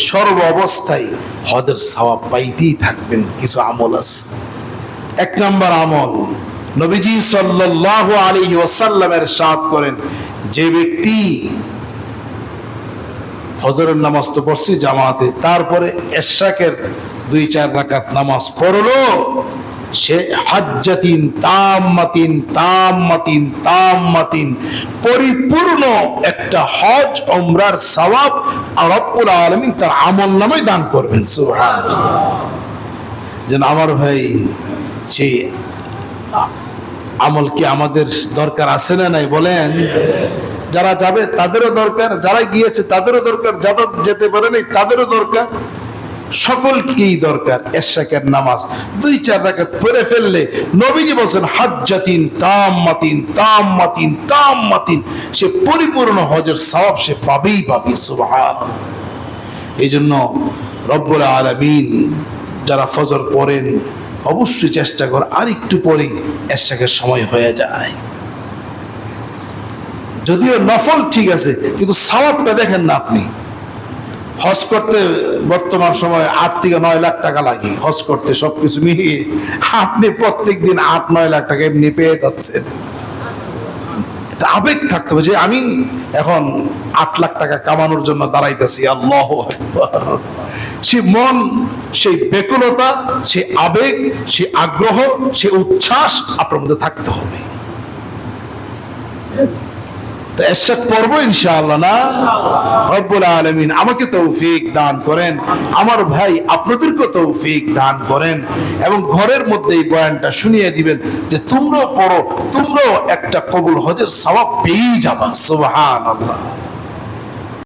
সর্ব অবস্থায় হজের সওয়াব পাইতেই থাকবেন। কিছু আমল আছে। এক নম্বর আমল, নবীজি সাল্লাল্লাহু আলাইহি ওয়াসাল্লাম ইরশাদ করেন, যে ব্যক্তি ফজরের নামাজ তো পড়ছি জামাতে, তারপরে ইশরাকের 2-4 রাকাত নামাজ পড়লো, সে হাজ্জাতিন তাম্মাতিন তাম্মাতিন তাম্মাতিন পরিপূর্ণ একটা হজ উমরার সওয়াব রব্বুল আলামিন তার আমলনামায় দান করবেন। সুবহানাল্লাহ। যেন আমার ভাই, সেই আমল কি আমাদের দরকার আছে না নাই বলেন? যারা যাবে তাদেরও দরকার, যারা গিয়েছে তাদেরও দরকার, যারা যেতে পারেনি তাদেরও দরকার, সকলকেই দরকার। ইশরাকের নামাজ 2-4 রাকাত পড়ে ফেললে নবীজি বলেন হাজ্জাতিন তাম্মাতিন তাম্মাতিন তাম্মাতিন, সে পরিপূর্ণ হজের সওয়াব সে পাবেই পাবে। সুবহানাল্লাহ। এই জন্য রব্বুল আলামিন যারা ফজর পড়েন অবশ্যই চেষ্টা কর আর একটু পরে ইশরাকের সময় হয়ে যায়। যদিও নফল ঠিক আছে, কিন্তু সওয়াবটা দেখেন না আপনি। হজ করতে বর্তমান সময় 8 থেকে 9 লাখ টাকা লাগে হজ করতে, সবকিছু মিলিয়ে আপনি প্রত্যেক দিন 8-9 লাখ টাকা এমনি পেয়ে যাচ্ছেন। এটা আবেগ থাকতে হবে যে আমি এখন 8 লাখ টাকা কামানোর জন্য দাঁড়াইতেছি। আল্লাহু আকবার। সেই মন, সেই ব্যাকুলতা, সেই আবেগ, সেই আগ্রহ, সেই উচ্ছ্বাস আপনার মধ্যে থাকতে হবে। ইশরাক পড়বো ইনশাআল্লাহ না? রব্বুল আলামিন আমাকে তৌফিক দান করেন, আমার ভাই আপনাদেরকে তৌফিক দান করেন, এবং ঘরের মধ্যে এই বয়ানটা শুনিয়ে দিবেন যে তোমরাও পড়ো, তোমরাও একটা কবুল হজের সওয়াব পেয়ে যাবা। সুবহানাল্লাহ।